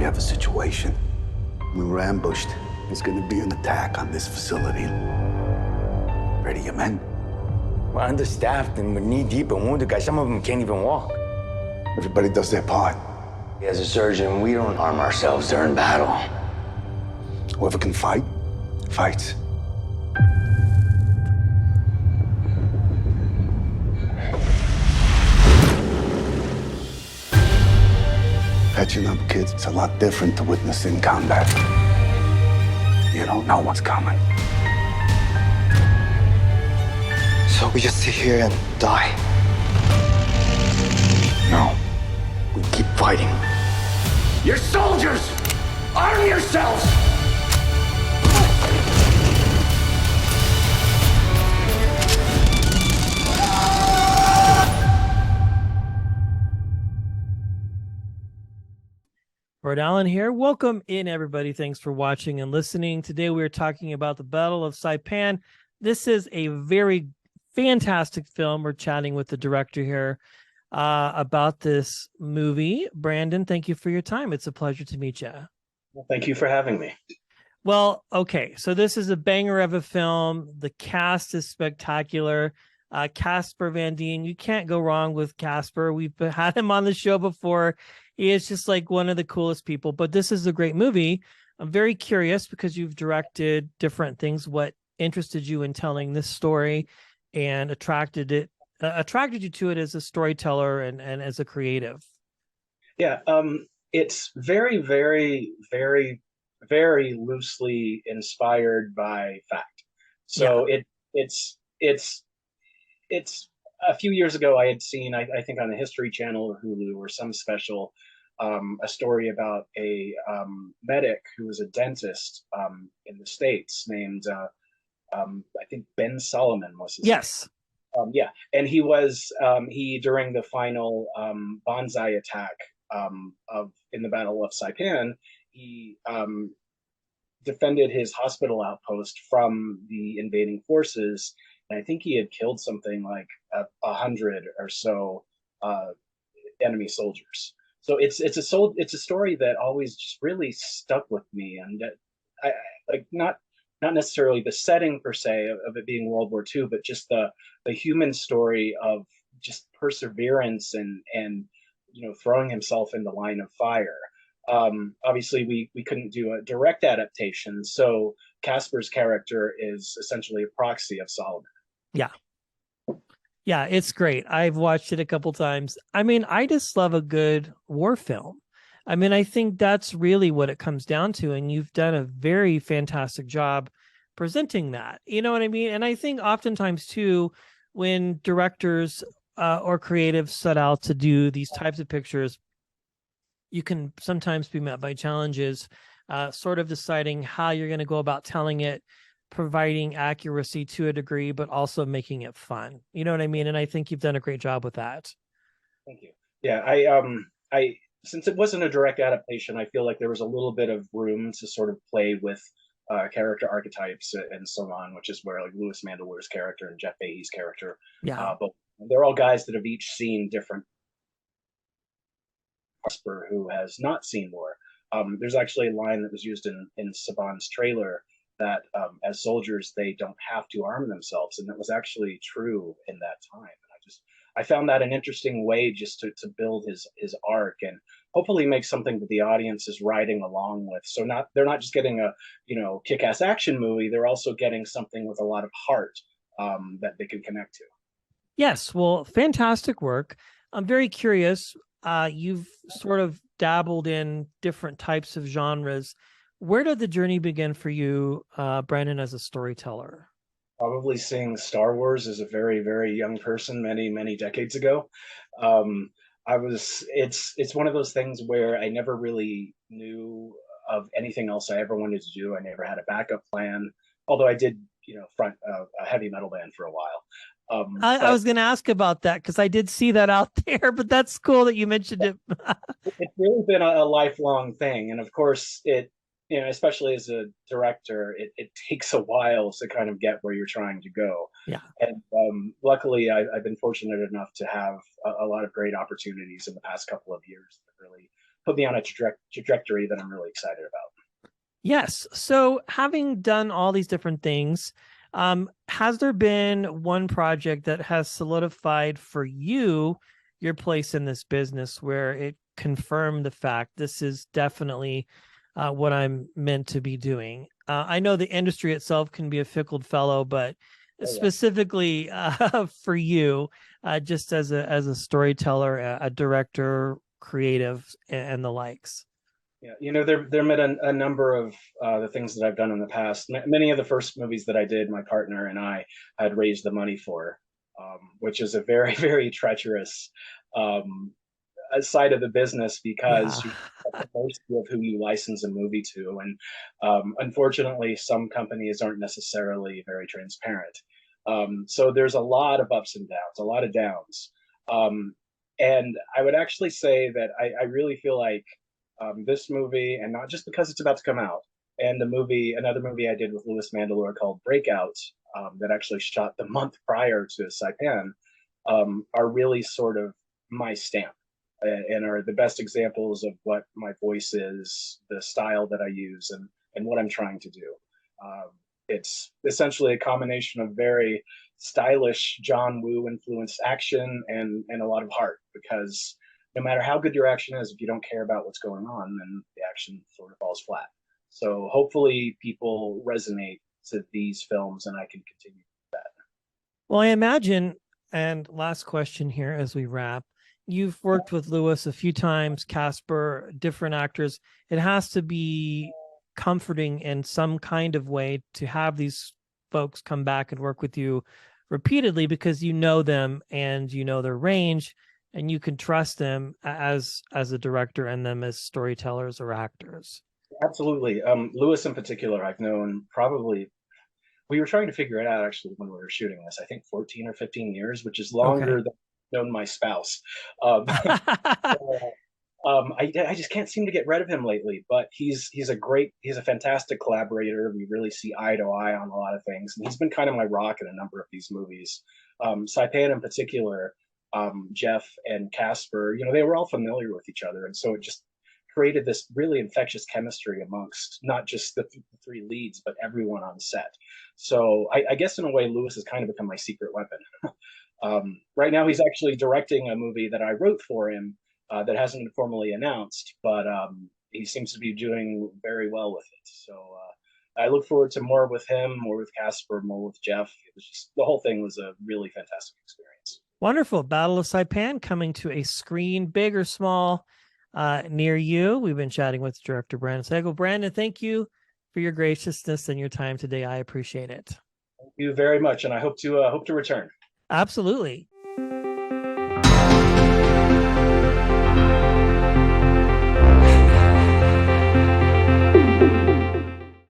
have a situation. We were ambushed. There's gonna be an attack on this facility. Ready your men? We're understaffed and we're knee-deep in wounded guys. Some of them can't even walk. Everybody does their part. As a surgeon, we don't arm ourselves during battle. Whoever can fight, fights. Catching up, kids, it's a lot different to witnessing combat. You don't know what's coming. So we just sit here and die? No, we keep fighting. You're soldiers! Arm yourselves! Robert Allen here. Welcome in, everybody. Thanks for watching and listening. Today we are talking about the Battle of Saipan. This is a very fantastic film. We're chatting with the director here about this movie. Brandon, thank you for your time. It's a pleasure to meet you. Well, thank you for having me. Well, okay, so this is a banger of a film. The cast is spectacular. Casper Van Dien, you can't go wrong with Casper. We've had him on the show before. He is just like one of the coolest people, but this is a great movie. I'm very curious because you've directed different things. What interested you in telling this story and attracted you to it as a storyteller and as a creative? Yeah, it's very, very, very, very loosely inspired by fact. So Yeah. It's a few years ago I had seen, I think on the History Channel or Hulu or some special, a story about a medic who was a dentist in the States named, I think Ben Solomon was his name. Yes. Yeah, and he was during the final banzai attack in the Battle of Saipan, he defended his hospital outpost from the invading forces, and I think he had killed something like 100 or so enemy soldiers. So it's a story that always just really stuck with me, and I like not necessarily the setting per se of it being World War II, but just the human story of just perseverance and throwing himself in the line of fire. Obviously, we couldn't do a direct adaptation, so Casper's character is essentially a proxy of Solomon. Yeah. Yeah, it's great. I've watched it a couple times. I mean, I just love a good war film. I mean, I think that's really what it comes down to. And you've done a very fantastic job presenting that. You know what I mean? And I think oftentimes, too, when directors or creatives set out to do these types of pictures, you can sometimes be met by challenges, sort of deciding how you're going to go about telling it, providing accuracy to a degree, but also making it fun. You know what I mean? And I think you've done a great job with that. Thank you. Yeah, I since it wasn't a direct adaptation, I feel like there was a little bit of room to sort of play with character archetypes and so on, which is where like Louis Mandylor's character and Jeff Fahey's character, Yeah. but they're all guys that have each seen different. Casper, who has not seen war. There's actually a line that was used in Saban's trailer that as soldiers they don't have to arm themselves, and that was actually true in that time. And I found that an interesting way just to build his arc and hopefully make something that the audience is riding along with. So they're not just getting a kick-ass action movie, they're also getting something with a lot of heart that they can connect to. Yes. Well, fantastic work. I'm very curious. You've sort of dabbled in different types of genres. Where did the journey begin for you, Brandon, as a storyteller? Probably seeing Star Wars as a very, very young person many, many decades ago. It's one of those things where I never really knew of anything else I ever wanted to do. I never had a backup plan, although I did, front a heavy metal band for a while. I was going to ask about that because I did see that out there, but that's cool that you mentioned it. It's really been a lifelong thing. And of course, especially as a director, it takes a while to kind of get where you're trying to go. Yeah. And luckily, I've been fortunate enough to have a lot of great opportunities in the past couple of years that really put me on a trajectory that I'm really excited about. Yes. So having done all these different things, has there been one project that has solidified for you your place in this business where it confirmed the fact this is definitely what I'm meant to be doing? I know the industry itself can be a fickle fellow, but Oh, yeah. specifically for you, just as a storyteller, a director, creative, and the likes. Yeah, there have been a number of the things that I've done in the past. Many of the first movies that I did, my partner and I had raised the money for, which is a very, very treacherous side of the business because Yeah. you have the mercy of who you license a movie to, and unfortunately, some companies aren't necessarily very transparent. So there's a lot of ups and downs, a lot of downs, and I would actually say that I really feel like this movie, and not just because it's about to come out, and another movie I did with Louis Mandylor called Breakout, that actually shot the month prior to Saipan, are really sort of my stamp and are the best examples of what my voice is, the style that I use, and what I'm trying to do. It's essentially a combination of very stylish John Woo influenced action and a lot of heart, because no matter how good your action is, if you don't care about what's going on, then the action sort of falls flat. So hopefully people resonate to these films and I can continue that. Well, I imagine, and last question here as we wrap, you've worked with Lewis a few times, Casper, different actors. It has to be comforting in some kind of way to have these folks come back and work with you repeatedly because you know them and you know their range and you can trust them as a director and them as storytellers or actors. Absolutely. Lewis in particular, I've known probably, we were trying to figure it out actually when we were shooting this, I think 14 or 15 years, which is longer Okay. than I've known my spouse. I just can't seem to get rid of him lately, but he's a fantastic collaborator. We really see eye to eye on a lot of things, and he's been kind of my rock in a number of these movies. Saipan in particular, Jeff and Casper, they were all familiar with each other, and so it just created this really infectious chemistry amongst not just the three leads, but everyone on set. So I guess in a way, Lewis has kind of become my secret weapon. Right now, he's actually directing a movie that I wrote for him that hasn't been formally announced, but he seems to be doing very well with it. So I look forward to more with him, more with Casper, more with Jeff. It was just, the whole thing was a really fantastic experience. Wonderful. Battle of Saipan coming to a screen, big or small, near you. We've been chatting with director Brandon Slagle. Brandon, thank you for your graciousness and your time today. I appreciate it. Thank you very much, and I hope to return. Absolutely.